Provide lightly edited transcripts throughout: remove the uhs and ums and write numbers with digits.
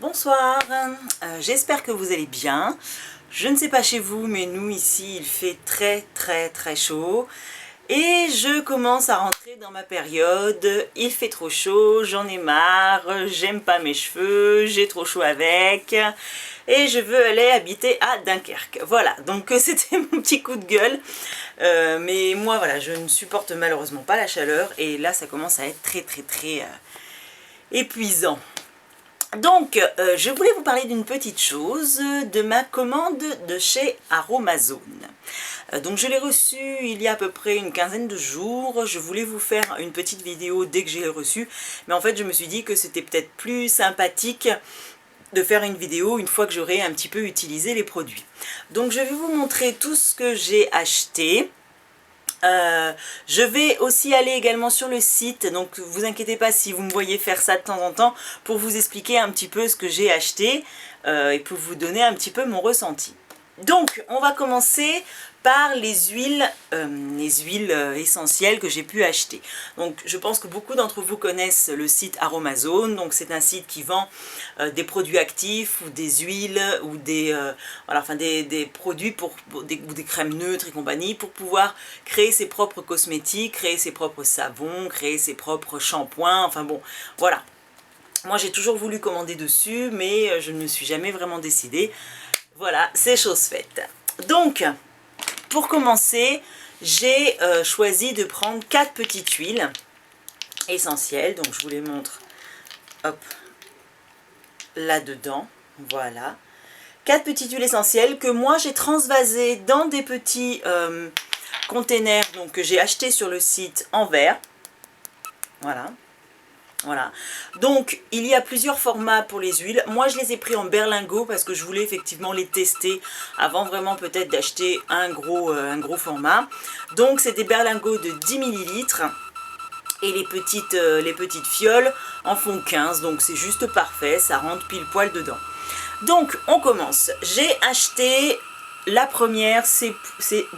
Bonsoir, j'espère que vous allez bien. Je ne sais pas chez vous, mais nous ici il fait très chaud. Et je commence à rentrer dans ma période, il fait trop chaud, j'en ai marre, j'aime pas mes cheveux, j'ai trop chaud avec. Et je veux aller habiter à Dunkerque. Voilà, donc c'était mon petit coup de gueule. Mais moi voilà, je ne supporte malheureusement pas la chaleur. Et là ça commence à être très épuisant. Donc, je voulais vous parler d'une petite chose, de ma commande de chez Aromazone. Donc je l'ai reçue il y a à peu près une quinzaine de jours. Je voulais vous faire une petite vidéo dès que j'ai reçu, mais en fait je me suis dit que c'était peut-être plus sympathique de faire une vidéo une fois que j'aurai un petit peu utilisé les produits. Donc je vais vous montrer tout ce que j'ai acheté. Je vais aussi aller également sur le site, donc vous inquiétez pas si vous me voyez faire ça de temps en temps, pour vous expliquer un petit peu ce que j'ai acheté et pour vous donner un petit peu mon ressenti. Donc on va commencer par les huiles essentielles que j'ai pu acheter. Donc je pense que beaucoup d'entre vous connaissent le site Aromazone. Donc c'est un site qui vend des produits actifs ou des huiles ou des produits ou des crèmes neutres et compagnie, pour pouvoir créer ses propres cosmétiques, créer ses propres savons, créer ses propres shampoings, enfin bon, voilà. Moi j'ai toujours voulu commander dessus, mais je ne me suis jamais vraiment décidée. Voilà, c'est chose faite. Donc, pour commencer, j'ai choisi de prendre 4 petites huiles essentielles. Donc, je vous les montre, hop, là-dedans. Voilà. 4 petites huiles essentielles que moi, j'ai transvasées dans des petits containers donc, que j'ai achetés sur le site en verre. Voilà. Voilà, donc il y a plusieurs formats pour les huiles. Moi je les ai pris en berlingot parce que je voulais effectivement les tester avant vraiment peut-être d'acheter un gros format. Donc c'est des berlingots de 10 ml et les petites fioles en font 15, donc c'est juste parfait, ça rentre pile poil dedans. Donc on commence. J'ai acheté la première, c'est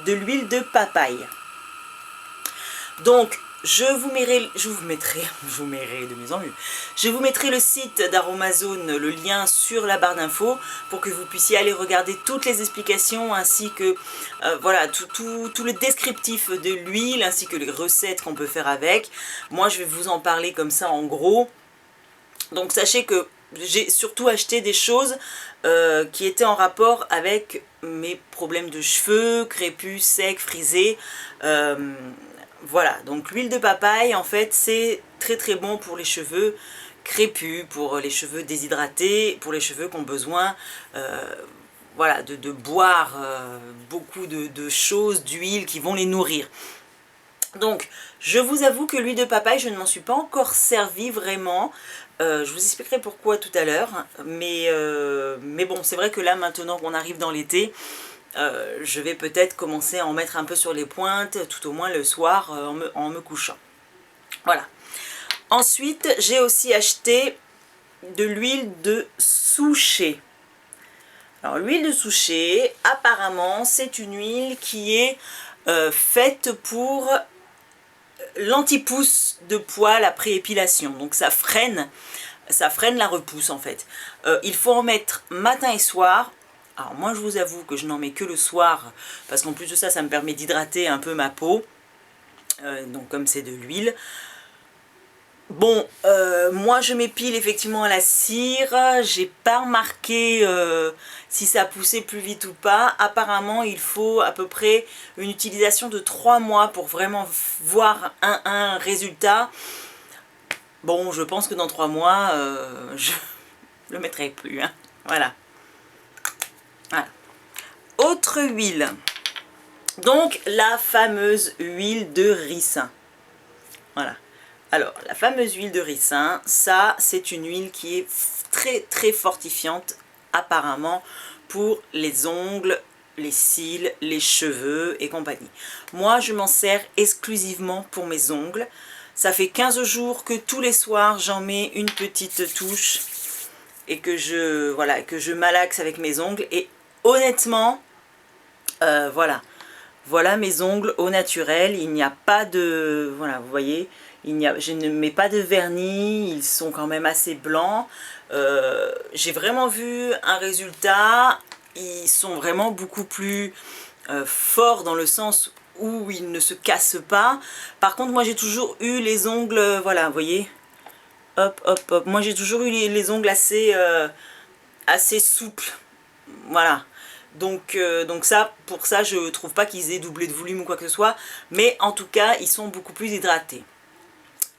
de l'huile de papaye. Donc je vous mettrai le site d'Aromazone, le lien sur la barre d'infos, pour que vous puissiez aller regarder toutes les explications ainsi que voilà, tout le descriptif de l'huile ainsi que les recettes qu'on peut faire avec. Moi je vais vous en parler comme ça en gros. Donc sachez que j'ai surtout acheté des choses qui étaient en rapport avec mes problèmes de cheveux, crépus, secs, frisés. Voilà, donc l'huile de papaye, en fait, c'est très bon pour les cheveux crépus, pour les cheveux déshydratés, pour les cheveux qui ont besoin voilà, de boire beaucoup de choses, d'huile qui vont les nourrir. Donc, je vous avoue que l'huile de papaye, je ne m'en suis pas encore servi vraiment. Je vous expliquerai pourquoi tout à l'heure. Mais bon, c'est vrai que là, maintenant qu'on arrive dans l'été, je vais peut-être commencer à en mettre un peu sur les pointes, tout au moins le soir en me couchant. Voilà. Ensuite, j'ai aussi acheté de l'huile de souchet. Alors l'huile de souchet, apparemment, c'est une huile qui est faite pour l'antipousse de poils après épilation. Donc ça freine la repousse en fait. Il faut en mettre matin et soir. Alors moi je vous avoue que je n'en mets que le soir, parce qu'en plus de ça, ça me permet d'hydrater un peu ma peau. Donc comme c'est de l'huile. Bon, moi je m'épile effectivement à la cire. J'ai pas remarqué si ça poussait plus vite ou pas. Apparemment il faut à peu près une utilisation de 3 mois pour vraiment voir un résultat. Bon, je pense que dans 3 mois, je le mettrai plus. Hein. Voilà. Voilà. Autre huile, donc la fameuse huile de ricin. Voilà. Alors, la fameuse huile de ricin, ça, c'est une huile qui est très fortifiante, apparemment, pour les ongles, les cils, les cheveux et compagnie. Moi, je m'en sers exclusivement pour mes ongles. Ça fait 15 jours que tous les soirs, j'en mets une petite touche et que je malaxe avec mes ongles. Et honnêtement, voilà mes ongles au naturel. Il n'y a pas de... Voilà, vous voyez, je ne mets pas de vernis. Ils sont quand même assez blancs. J'ai vraiment vu un résultat. Ils sont vraiment beaucoup plus forts dans le sens où ils ne se cassent pas. Par contre, moi j'ai toujours eu les ongles, voilà, vous voyez, hop, hop, hop. Moi j'ai toujours eu les ongles assez souples, voilà. Donc ça, pour ça, je trouve pas qu'ils aient doublé de volume ou quoi que ce soit, mais en tout cas, ils sont beaucoup plus hydratés.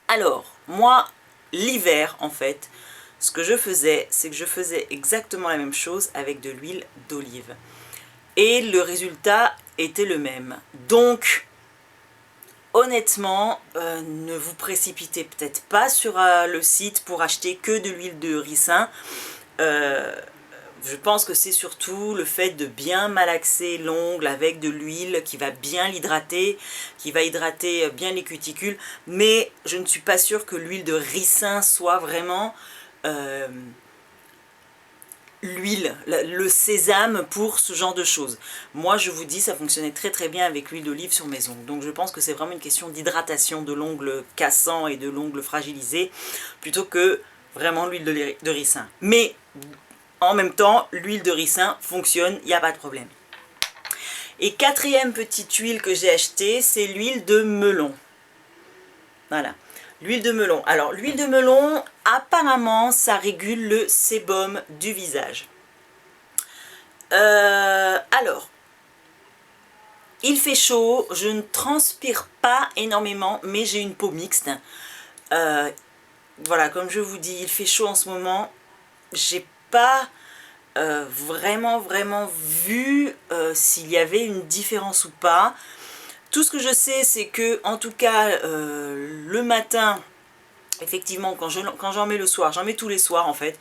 Alors, moi, l'hiver, en fait, ce que je faisais, c'est que je faisais exactement la même chose avec de l'huile d'olive. Et le résultat était le même. Donc, honnêtement, ne vous précipitez peut-être pas sur le site pour acheter que de l'huile de ricin. Je pense que c'est surtout le fait de bien malaxer l'ongle avec de l'huile qui va bien l'hydrater, qui va hydrater bien les cuticules. Mais je ne suis pas sûre que l'huile de ricin soit vraiment l'huile, le sésame pour ce genre de choses. Moi je vous dis, ça fonctionnait très très bien avec l'huile d'olive sur mes ongles. Donc je pense que c'est vraiment une question d'hydratation de l'ongle cassant et de l'ongle fragilisé, plutôt que vraiment l'huile de ricin. Mais en même temps, l'huile de ricin fonctionne, il n'y a pas de problème. Et quatrième petite huile que j'ai achetée, c'est l'huile de melon. Voilà. L'huile de melon. Alors, l'huile de melon, apparemment, ça régule le sébum du visage. Alors, il fait chaud, je ne transpire pas énormément, mais j'ai une peau mixte. Voilà, comme je vous dis, il fait chaud en ce moment. J'ai pas vraiment vu s'il y avait une différence ou pas. Tout ce que je sais, c'est que, en tout cas, le matin, effectivement, quand j'en mets le soir, j'en mets tous les soirs en fait,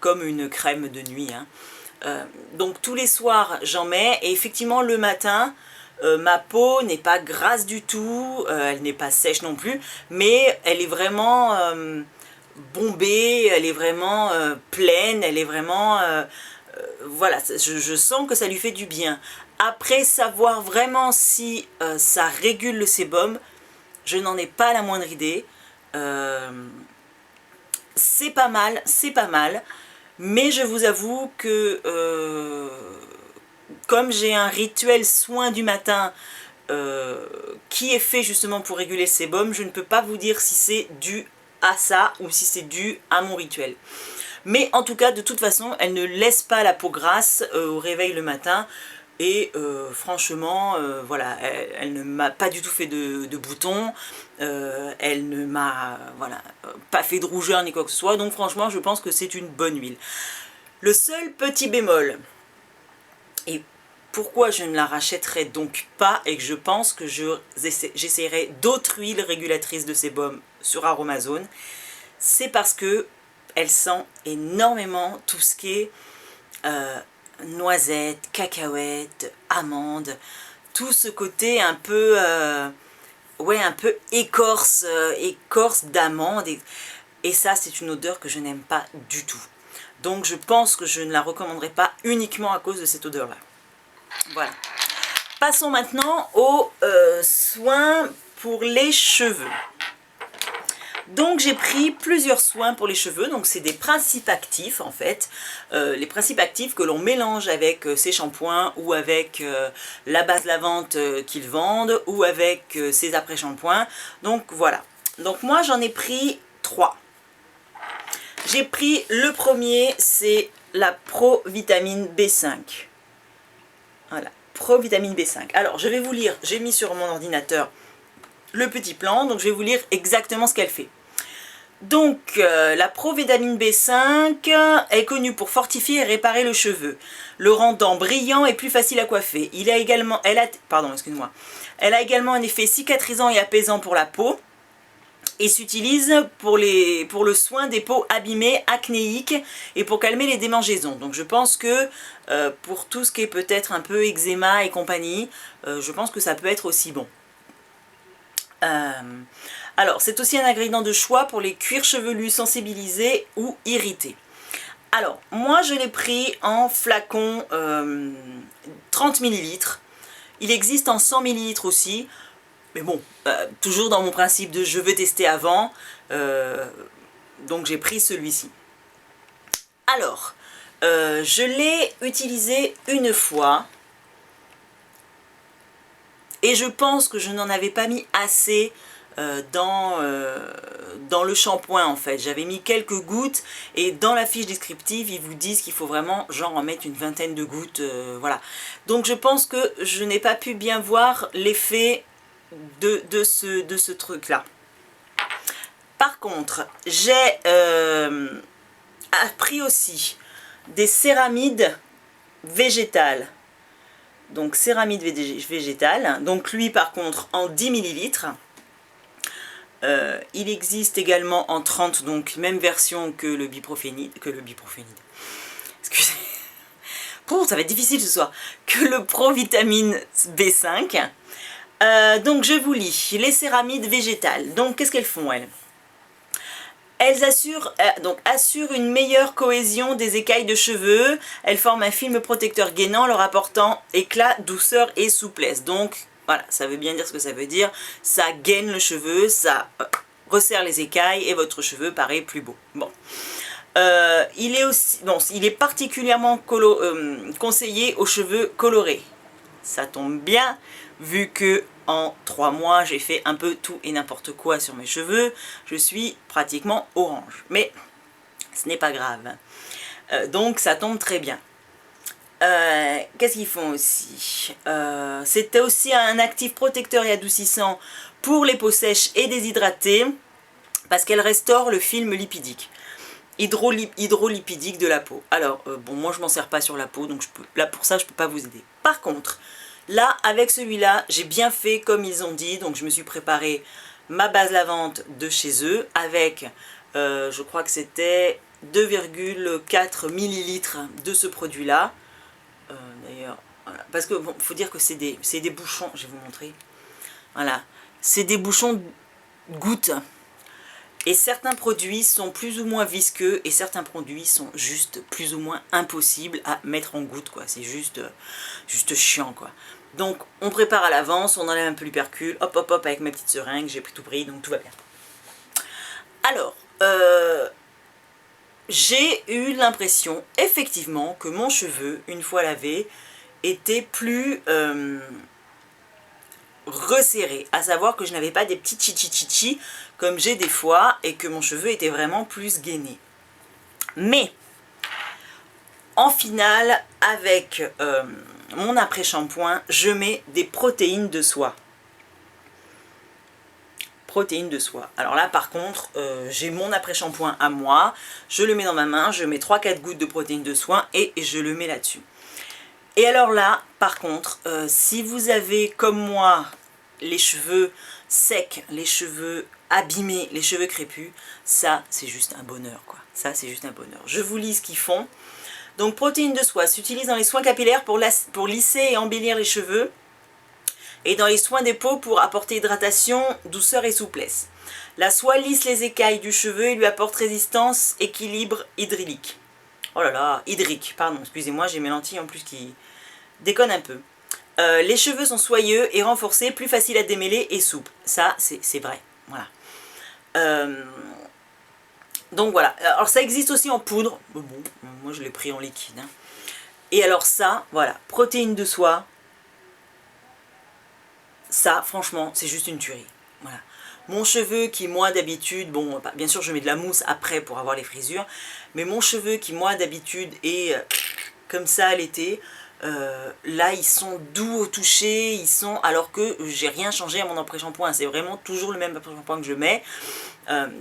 comme une crème de nuit. Hein. Donc tous les soirs, j'en mets, et effectivement, le matin, ma peau n'est pas grasse du tout, elle n'est pas sèche non plus, mais elle est vraiment bombée, elle est vraiment pleine, elle est vraiment... voilà, je sens que ça lui fait du bien. Après, savoir vraiment si ça régule le sébum, je n'en ai pas la moindre idée. C'est pas mal, mais je vous avoue que comme j'ai un rituel soin du matin qui est fait justement pour réguler le sébum, je ne peux pas vous dire si c'est dû à ça ou si c'est dû à mon rituel. Mais en tout cas, de toute façon, elle ne laisse pas la peau grasse au réveil le matin. Et franchement, voilà, elle ne m'a pas du tout fait de boutons. Elle ne m'a voilà, pas fait de rougeur ni quoi que ce soit. Donc franchement, je pense que c'est une bonne huile. Le seul petit bémol, et pourquoi je ne la rachèterai donc pas, et que je pense que j'essaierai d'autres huiles régulatrices de sébum sur Aromazone, c'est parce que elle sent énormément tout ce qui est noisettes, cacahuètes, amandes, tout ce côté un peu, ouais, un peu écorce d'amande, et ça c'est une odeur que je n'aime pas du tout. Donc je pense que je ne la recommanderai pas uniquement à cause de cette odeur là. Voilà. Passons maintenant aux soins pour les cheveux. Donc j'ai pris plusieurs soins pour les cheveux, donc c'est des principes actifs en fait, les principes actifs que l'on mélange avec ces shampoings ou avec la base lavante qu'ils vendent ou avec ces après-shampoings. Donc voilà, donc moi j'en ai pris 3. J'ai pris le premier, c'est la Pro-Vitamine B5. Voilà, Pro-Vitamine B5. Alors je vais vous lire, j'ai mis sur mon ordinateur le petit plan, donc je vais vous lire exactement ce qu'elle fait. Donc, la Pro-Vitamine B5 est connue pour fortifier et réparer le cheveu, le rendant brillant et plus facile à coiffer. Elle a également un effet cicatrisant et apaisant pour la peau et s'utilise pour le soin des peaux abîmées, acnéiques et pour calmer les démangeaisons. Donc je pense que pour tout ce qui est peut-être un peu eczéma et compagnie, je pense que ça peut être aussi bon. Alors, c'est aussi un ingrédient de choix pour les cuirs chevelus sensibilisés ou irrités. Alors, moi je l'ai pris en flacon 30 ml. Il existe en 100 ml aussi. Mais bon, toujours dans mon principe de je veux tester avant. Donc j'ai pris celui-ci. Alors, je l'ai utilisé une fois. Et je pense que je n'en avais pas mis assez dans le shampoing en fait. J'avais mis quelques gouttes et dans la fiche descriptive, ils vous disent qu'il faut vraiment genre en mettre une vingtaine de gouttes. Voilà. Donc je pense que je n'ai pas pu bien voir l'effet de ce truc-là. Par contre, j'ai appris aussi des céramides végétales. Donc céramide végétale, donc lui par contre en 10 ml. Il existe également en 30, donc même version que le biprophénide. Excusez. Ça va être difficile ce soir. Que le provitamine B5. Donc je vous lis. Les céramides végétales. Donc qu'est-ce qu'elles font elles? Elles assurent une meilleure cohésion des écailles de cheveux. Elles forment un film protecteur gainant leur apportant éclat, douceur et souplesse. Donc voilà, ça veut bien dire ce que ça veut dire. Ça gaine le cheveu, ça resserre les écailles et votre cheveu paraît plus beau. Bon. Il est particulièrement conseillé aux cheveux colorés. Ça tombe bien, vu que en 3 mois, j'ai fait un peu tout et n'importe quoi sur mes cheveux. Je suis pratiquement orange. Mais ce n'est pas grave. Donc ça tombe très bien. Qu'est-ce qu'ils font aussi? C'était aussi un actif protecteur et adoucissant pour les peaux sèches et déshydratées, parce qu'elle restaure le film lipidique. Hydrolipidique de la peau. Alors, bon, moi je m'en sers pas sur la peau, donc là pour ça je peux pas vous aider. Par contre, là, avec celui-là, j'ai bien fait comme ils ont dit, donc je me suis préparé ma base lavante de chez eux, avec, je crois que c'était 2,4 ml de ce produit-là. D'ailleurs, voilà. Parce que, bon, faut dire que c'est des bouchons, je vais vous montrer. Voilà, c'est des bouchons gouttes. Et certains produits sont plus ou moins visqueux et certains produits sont juste plus ou moins impossibles à mettre en goutte, quoi. C'est juste chiant, quoi. Donc on prépare à l'avance, on enlève un peu l'hypercule, hop hop hop avec ma petite seringue, j'ai tout pris, donc tout va bien. Alors, j'ai eu l'impression effectivement que mon cheveu, une fois lavé, était plus resserré, à savoir que je n'avais pas des petits chichi comme j'ai des fois et que mon cheveu était vraiment plus gainé. Mais en finale, avec mon après-shampoing, je mets des protéines de soie. Protéines de soie. Alors là par contre, j'ai mon après-shampoing à moi, je le mets dans ma main, je mets 3-4 gouttes de protéines de soie et je le mets là-dessus. Et alors là, par contre, si vous avez comme moi les cheveux secs, les cheveux abîmés, les cheveux crépus, ça c'est juste un bonheur, quoi. Ça c'est juste un bonheur. Je vous lis ce qu'ils font. Donc protéines de soie s'utilisent dans les soins capillaires pour lisser et embellir les cheveux et dans les soins des peaux pour apporter hydratation, douceur et souplesse. La soie lisse les écailles du cheveu et lui apporte résistance, équilibre hydrique. Oh là là, hydrique, pardon, excusez-moi, j'ai mes lentilles en plus qui déconnent un peu. Les cheveux sont soyeux et renforcés, plus faciles à démêler et souples. Ça, c'est vrai. Voilà. Donc voilà. Alors ça existe aussi en poudre. Bon, moi je l'ai pris en liquide. Hein. Et alors ça, voilà. Protéines de soie. Ça, franchement, c'est juste une tuerie. Voilà. Mon cheveu qui, moi, d'habitude, bon, bien sûr, je mets de la mousse après pour avoir les frisures, mais mon cheveu qui, moi, d'habitude, est comme ça à l'été, là, ils sont doux au toucher, ils sont, alors que j'ai rien changé à mon après-shampoing, c'est vraiment toujours le même après-shampoing que je mets,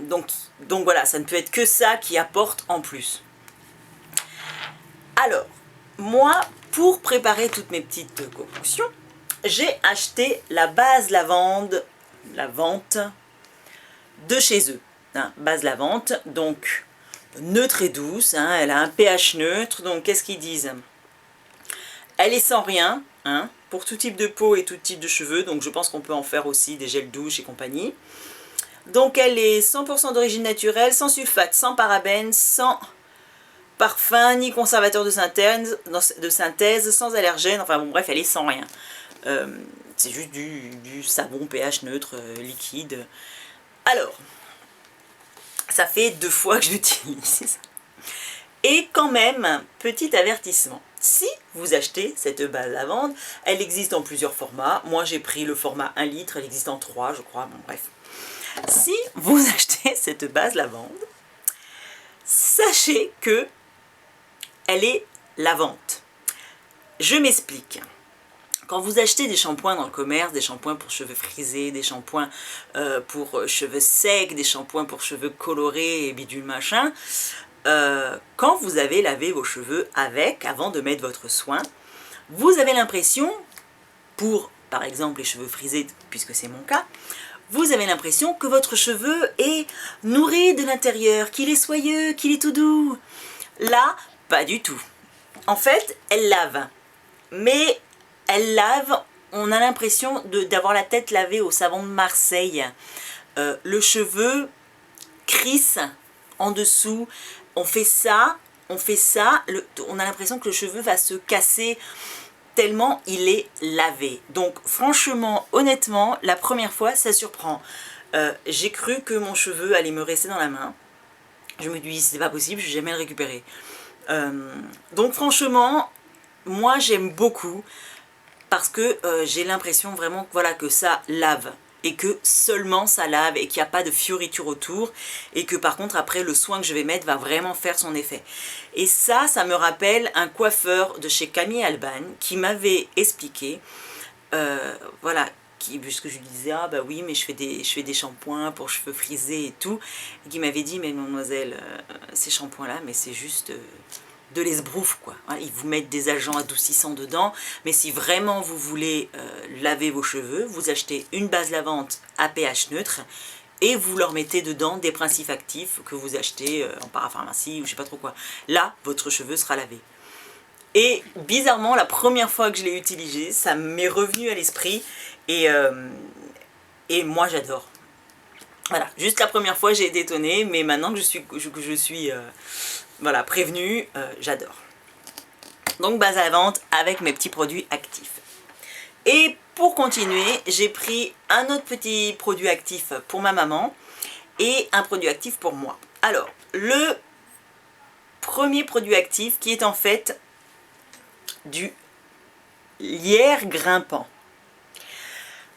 donc voilà, ça ne peut être que ça qui apporte en plus. Alors, moi, pour préparer toutes mes petites concoctions, j'ai acheté la base lavande de chez eux. Hein, base lavande, donc neutre et douce, hein, elle a un pH neutre, donc qu'est-ce qu'ils disent? Elle est sans rien, hein, pour tout type de peau et tout type de cheveux, donc je pense qu'on peut en faire aussi des gels douche et compagnie. Donc elle est 100% d'origine naturelle, sans sulfate, sans parabènes, sans parfum, ni conservateur de synthèse, sans allergène, enfin bon bref, elle est sans rien. C'est juste du savon pH neutre liquide. Alors, ça fait 2 fois que je l'utilise. Et quand même, petit avertissement, si vous achetez cette base lavande, elle existe en plusieurs formats. Moi j'ai pris le format 1 litre, elle existe en 3 je crois, bon bref. Si vous achetez cette base lavande, sachez que elle est lavante. Je m'explique. Quand vous achetez des shampoings dans le commerce, des shampoings pour cheveux frisés, des shampoings pour cheveux secs, des shampoings pour cheveux colorés et bidule machin, quand vous avez lavé vos cheveux avec, avant de mettre votre soin, vous avez l'impression, pour par exemple les cheveux frisés, puisque c'est mon cas, vous avez l'impression que votre cheveu est nourri de l'intérieur, qu'il est soyeux, qu'il est tout doux. Là, pas du tout. En fait, elle lave. Mais elle lave, on a l'impression d'avoir la tête lavée au savon de Marseille. Le cheveu crisse en dessous. On fait ça, on a l'impression que le cheveu va se casser tellement il est lavé. Donc franchement, honnêtement, la première fois, ça surprend. J'ai cru que mon cheveu allait me rester dans la main. Je me dis, c'est pas possible, je vais jamais le récupérer. Donc franchement, moi j'aime beaucoup parce que j'ai l'impression vraiment que, voilà, que ça lave. Et que seulement ça lave et qu'il n'y a pas de fioritures autour et que par contre après le soin que je vais mettre va vraiment faire son effet. Et ça me rappelle un coiffeur de chez Camille Alban qui m'avait expliqué, voilà, puisque je lui disais ah bah oui mais je fais des shampoings pour cheveux frisés et tout, et qui m'avait dit mais mademoiselle, ces shampoings là mais c'est juste de l'esbrouffe quoi, ils vous mettent des agents adoucissants dedans, mais si vraiment vous voulez laver vos cheveux, vous achetez une base lavante à pH neutre et vous leur mettez dedans des principes actifs que vous achetez en parapharmacie ou je sais pas trop quoi. Là, votre cheveu sera lavé. Et bizarrement, la première fois que je l'ai utilisé, ça m'est revenu à l'esprit et moi j'adore. Voilà, juste la première fois j'ai été étonnée, mais maintenant que je suis voilà, prévenue, j'adore. Donc base lavante avec mes petits produits actifs. Et pour continuer, j'ai pris un autre petit produit actif pour ma maman et un produit actif pour moi. Alors, le premier produit actif qui est en fait du lierre grimpant.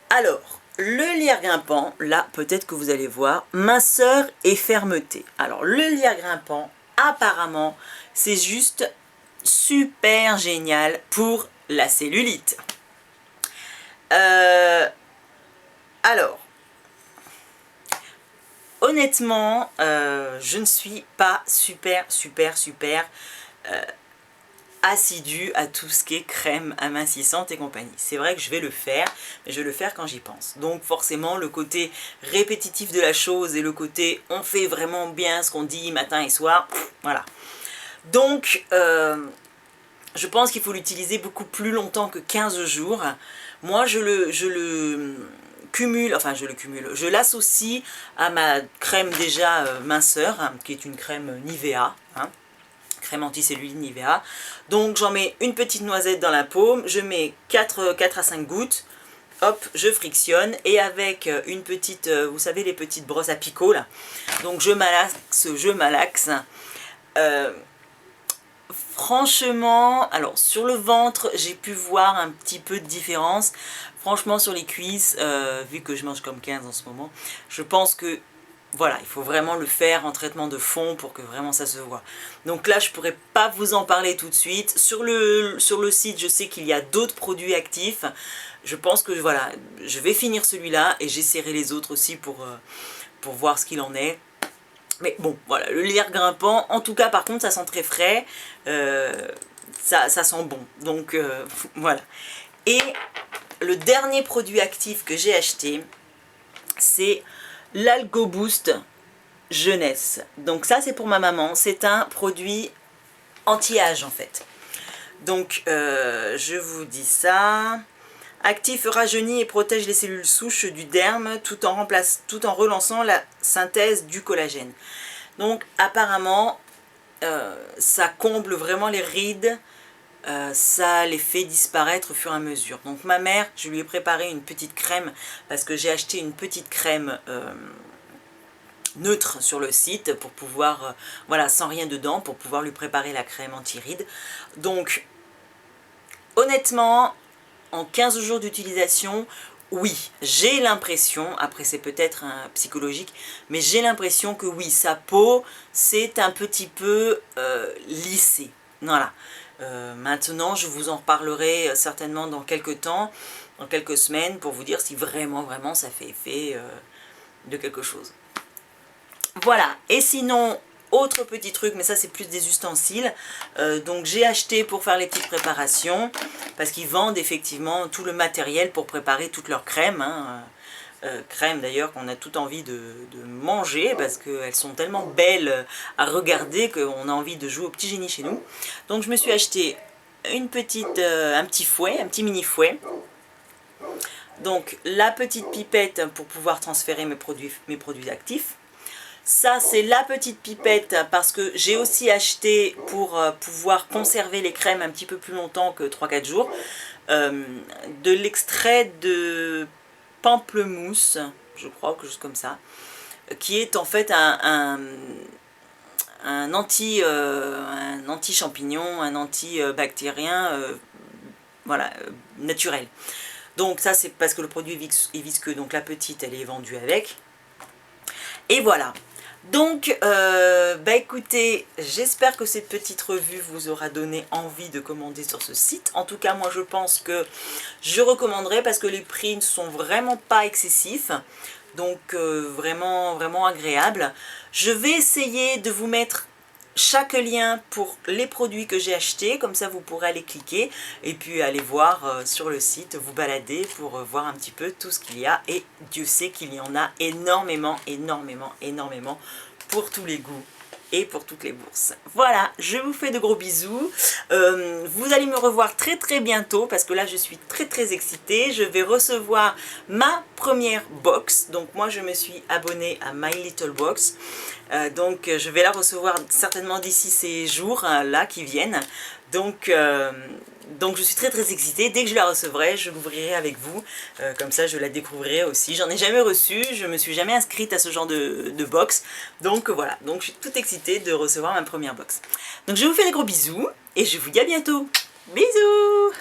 Alors, le lierre grimpant, là peut-être que vous allez voir, minceur et fermeté. Alors le lierre grimpant, apparemment, c'est juste super génial pour la cellulite. Alors, honnêtement, je ne suis pas super assidue à tout ce qui est crème amincissante et compagnie. C'est vrai que je vais le faire, mais je vais le faire quand j'y pense. Donc forcément, le côté répétitif de la chose et le côté on fait vraiment bien ce qu'on dit matin et soir, voilà. Donc, je pense qu'il faut l'utiliser beaucoup plus longtemps que 15 jours. Moi, je le cumule, enfin je l'associe à ma crème déjà minceur, hein, qui est une crème Nivea, hein, crème anti-cellulite Nivea. Donc j'en mets une petite noisette dans la paume, je mets 4 à 5 gouttes, hop, je frictionne, et avec une petite, vous savez les petites brosses à picot là, donc je malaxe. Franchement, alors sur le ventre, j'ai pu voir un petit peu de différence. Franchement, sur les cuisses, vu que je mange comme 15 en ce moment, je pense que, voilà, il faut vraiment le faire en traitement de fond pour que vraiment ça se voit. Donc là, je pourrais pas vous en parler tout de suite. Sur le site, je sais qu'il y a d'autres produits actifs. Je pense que, voilà, je vais finir celui-là et j'essaierai les autres aussi pour voir ce qu'il en est. Mais bon, voilà, le lierre grimpant, en tout cas, par contre, ça sent très frais, ça sent bon, donc voilà. Et le dernier produit actif que j'ai acheté, c'est l'Algo Boost Jeunesse. Donc ça, c'est pour ma maman, c'est un produit anti-âge, en fait. Donc, je vous dis ça... Actif, rajeunit et protège les cellules souches du derme tout en relançant la synthèse du collagène. Donc apparemment, ça comble vraiment les rides, ça les fait disparaître au fur et à mesure. Donc ma mère, je lui ai préparé une petite crème, parce que j'ai acheté une petite crème neutre sur le site pour pouvoir, voilà, sans rien dedans, pour pouvoir lui préparer la crème anti-rides. Donc, honnêtement, en 15 jours d'utilisation, oui, j'ai l'impression, après c'est peut-être psychologique, mais j'ai l'impression que oui, sa peau c'est un petit peu lissé. Voilà. Maintenant, je vous en reparlerai certainement dans quelques temps, dans quelques semaines, pour vous dire si vraiment, vraiment ça fait effet de quelque chose. Voilà, et sinon, autre petit truc, mais ça c'est plus des ustensiles, donc j'ai acheté pour faire les petites préparations, parce qu'ils vendent effectivement tout le matériel pour préparer toute leur crème, hein, crème d'ailleurs qu'on a tout envie de manger, parce qu'elles sont tellement belles à regarder qu'on a envie de jouer au petit génie chez nous. Donc je me suis acheté un petit fouet, un petit mini fouet, donc la petite pipette pour pouvoir transférer mes produits actifs. Ça, c'est la petite pipette parce que j'ai aussi acheté pour pouvoir conserver les crèmes un petit peu plus longtemps que 3-4 jours, de l'extrait de pamplemousse, je crois, quelque chose comme ça, qui est en fait un anti-champignon, un anti-bactérien, voilà, naturel. Donc ça, c'est parce que le produit est visqueux, donc la petite, elle est vendue avec. Et voilà. Donc, bah écoutez, j'espère que cette petite revue vous aura donné envie de commander sur ce site. En tout cas, moi je pense que je recommanderais parce que les prix ne sont vraiment pas excessifs. Donc, vraiment, vraiment agréable. Je vais essayer de vous mettre chaque lien pour les produits que j'ai achetés, comme ça vous pourrez aller cliquer et puis aller voir sur le site, vous balader pour voir un petit peu tout ce qu'il y a, et Dieu sait qu'il y en a énormément, énormément, énormément pour tous les goûts et pour toutes les bourses. Voilà, je vous fais de gros bisous. Vous allez me revoir très très bientôt parce que là je suis très très excitée. Je vais recevoir ma première box. Donc moi je me suis abonnée à My Little Box. Donc je vais la recevoir certainement d'ici ces jours là qui viennent. Donc je suis très très excitée. Dès que je la recevrai, je l'ouvrirai avec vous. Comme ça je la découvrirai aussi. J'en ai jamais reçu, je me suis jamais inscrite à ce genre de box. Donc voilà, donc je suis toute excitée de recevoir ma première box. Donc je vous fais des gros bisous et je vous dis à bientôt. Bisous!